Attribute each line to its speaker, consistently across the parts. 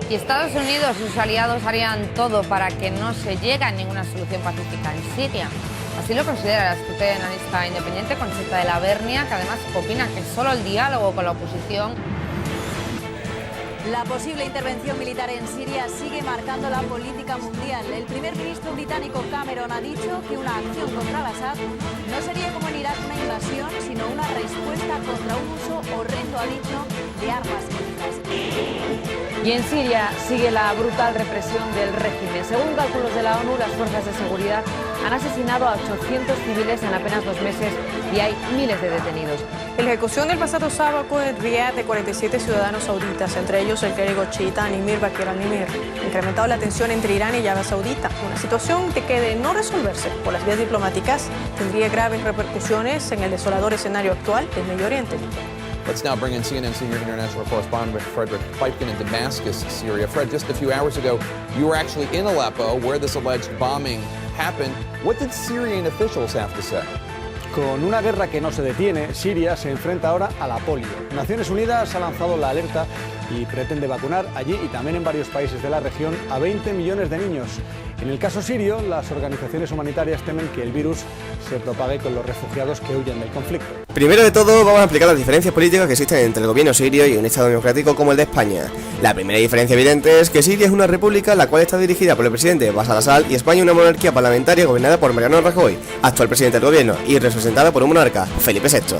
Speaker 1: Y Estados Unidos y sus aliados harían todo para que no se llegue a ninguna solución pacífica en Siria. Así lo considera la escritora y analista independiente Concheta de la Vernia, que además opina que solo el diálogo con la oposición.
Speaker 2: La posible intervención militar en Siria sigue marcando la política mundial. El primer ministro británico Cameron ha dicho que una acción contra Al-Assad no sería como en Irak una invasión, sino una respuesta contra un uso horrendo, ha dicho, de armas químicas.
Speaker 3: Y en Siria sigue la brutal represión del régimen. Según cálculos de la ONU, las fuerzas de seguridad han asesinado a 800 civiles en apenas 2 meses y hay miles de detenidos.
Speaker 4: La ejecución del pasado sábado en Riad de 47 ciudadanos sauditas, entre ellos el clérigo chiita Nimir Bakir al-Nimir, ha incrementado la tensión entre Irán y Arabia Saudita, una situación que de no resolverse por las vías diplomáticas tendría graves repercusiones en el desolador escenario actual del Medio Oriente.
Speaker 5: Let's now bring in CNN senior international correspondent Frederick Pipkin in Damascus, Syria. Fred, just a few hours ago, you were actually in Aleppo, where this alleged bombing happened. What did Syrian officials have to say?
Speaker 6: Con una guerra que no se detiene, Siria se enfrenta ahora a la polio. Naciones Unidas ha lanzado la alerta y pretende vacunar allí y también en varios países de la región a 20 millones de niños. En el caso sirio, las organizaciones humanitarias temen que el virus se propague con los refugiados que huyen del conflicto.
Speaker 7: Primero de todo, vamos a explicar las diferencias políticas que existen entre el gobierno sirio y un Estado democrático como el de España. La primera diferencia evidente es que Siria es una república la cual está dirigida por el presidente Bashar al-Assad y España una monarquía parlamentaria gobernada por Mariano Rajoy, actual presidente del gobierno, y representada por un monarca, Felipe VI.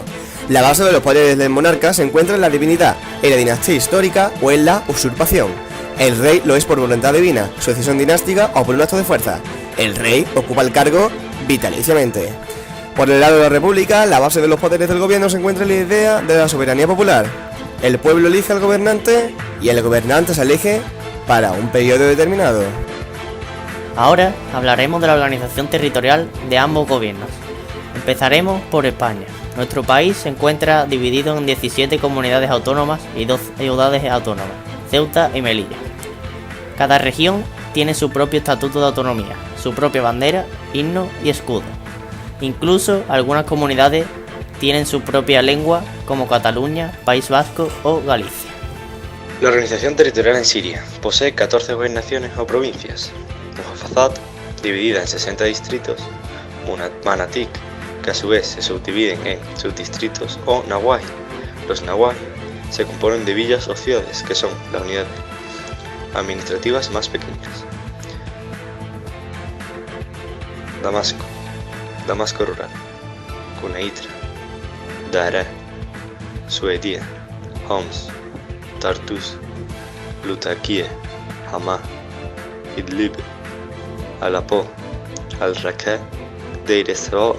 Speaker 7: La base de los poderes del monarca se encuentra en la divinidad, en la dinastía histórica o en la usurpación. El rey lo es por voluntad divina, sucesión dinástica o por un acto de fuerza. El rey ocupa el cargo vitaliciamente. Por el lado de la república, la base de los poderes del gobierno se encuentra en la idea de la soberanía popular. El pueblo elige al gobernante y el gobernante se elige para un periodo determinado.
Speaker 8: Ahora hablaremos de la organización territorial de ambos gobiernos. Empezaremos por España. Nuestro país se encuentra dividido en 17 comunidades autónomas y 2 ciudades autónomas, Ceuta y Melilla. Cada región tiene su propio estatuto de autonomía, su propia bandera, himno y escudo. Incluso algunas comunidades tienen su propia lengua, como Cataluña, País Vasco o Galicia.
Speaker 9: La organización territorial en Siria posee 14 gobernaciones o provincias. Muhafazat, dividida en 60 distritos, Manatik, que a su vez se subdividen en subdistritos, o Nawahi. Los Nawahi se componen de villas o ciudades, que son las unidades administrativas más pequeñas. Damasco rural, Quneitra, Daraa, Suedia, Homs, Tartus, Lutakia, Hama, Idlib, Aleppo, Al-Raqqa, Deir ez-Zor,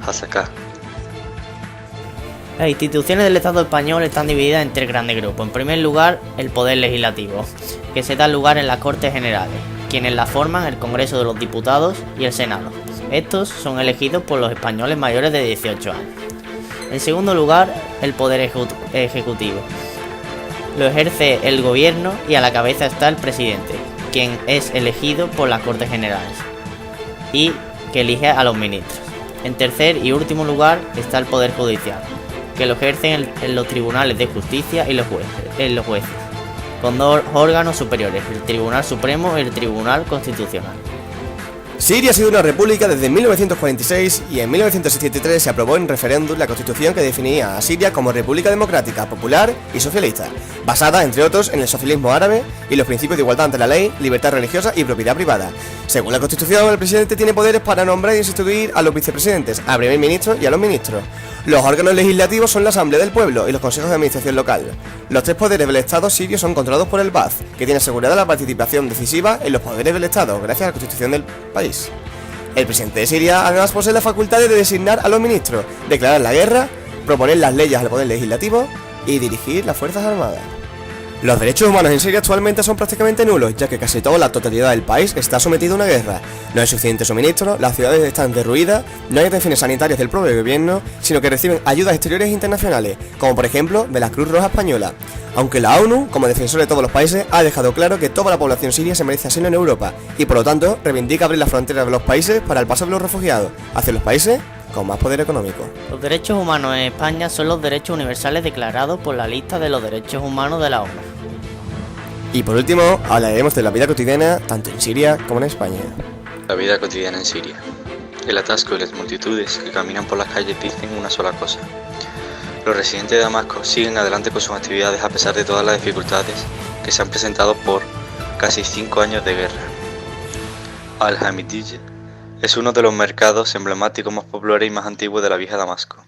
Speaker 9: Hasakah.
Speaker 8: Las instituciones del Estado español están divididas en 3 grandes grupos. En primer lugar, el poder legislativo, que se da lugar en las Cortes Generales, quienes la forman el Congreso de los Diputados y el Senado. Estos son elegidos por los españoles mayores de 18 años. En segundo lugar, el poder ejecutivo. Lo ejerce el gobierno y a la cabeza está el presidente, quien es elegido por las Cortes Generales y que elige a los ministros. En tercer y último lugar está el poder judicial, que lo ejercen en los tribunales de justicia y los jueces, con 2 órganos superiores, el Tribunal Supremo y el Tribunal Constitucional.
Speaker 7: Siria ha sido una república desde 1946 y en 1963 se aprobó en referéndum la constitución que definía a Siria como república democrática, popular y socialista, basada, entre otros, en el socialismo árabe y los principios de igualdad ante la ley, libertad religiosa y propiedad privada. Según la constitución, el presidente tiene poderes para nombrar y sustituir a los vicepresidentes, al primer ministro y a los ministros. Los órganos legislativos son la Asamblea del Pueblo y los consejos de administración local. Los 3 poderes del Estado sirio son controlados por el Ba'ath, que tiene asegurada la participación decisiva en los poderes del Estado, gracias a la constitución del país. El presidente de Siria además posee la facultad de designar a los ministros, declarar la guerra, proponer las leyes al poder legislativo y dirigir las fuerzas armadas. Los derechos humanos en Siria actualmente son prácticamente nulos, ya que casi toda la totalidad del país está sometida a una guerra. No hay suficiente suministro, las ciudades están derruidas, no hay atenciones sanitarias del propio gobierno, sino que reciben ayudas exteriores internacionales, como por ejemplo de la Cruz Roja Española. Aunque la ONU, como defensor de todos los países, ha dejado claro que toda la población siria se merece asilo en Europa, y por lo tanto reivindica abrir las fronteras de los países para el paso de los refugiados hacia los países con más poder económico.
Speaker 8: Los derechos humanos en España son los derechos universales declarados por la lista de los derechos humanos de la ONU.
Speaker 7: Y por último, hablaremos de la vida cotidiana tanto en Siria como en España.
Speaker 9: La vida cotidiana en Siria. El atasco y las multitudes que caminan por las calles dicen una sola cosa. Los residentes de Damasco siguen adelante con sus actividades a pesar de todas las dificultades que se han presentado por casi 5 años de guerra. Al-Hamidiyye es uno de los mercados emblemáticos más populares y más antiguos de la vieja Damasco.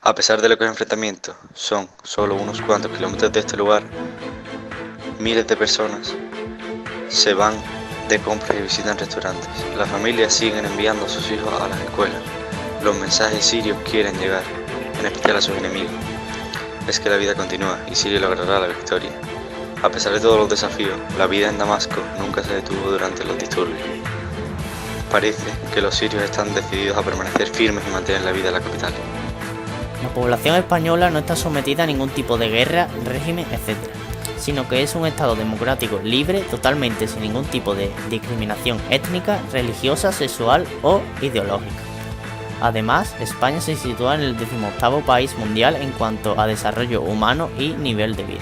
Speaker 9: A pesar de que los enfrentamientos son solo unos cuantos kilómetros de este lugar, miles de personas se van de compras y visitan restaurantes. Las familias siguen enviando a sus hijos a las escuelas. Los mensajes sirios quieren llegar, en especial a sus enemigos. Es que la vida continúa y Siria logrará la victoria. A pesar de todos los desafíos, la vida en Damasco nunca se detuvo durante los disturbios. Parece que los sirios están decididos a permanecer firmes y mantener la vida en la capital.
Speaker 8: La población española no está sometida a ningún tipo de guerra, régimen, etc., sino que es un estado democrático libre, totalmente sin ningún tipo de discriminación étnica, religiosa, sexual o ideológica. Además, España se sitúa en el 18º país mundial en cuanto a desarrollo humano y nivel de vida.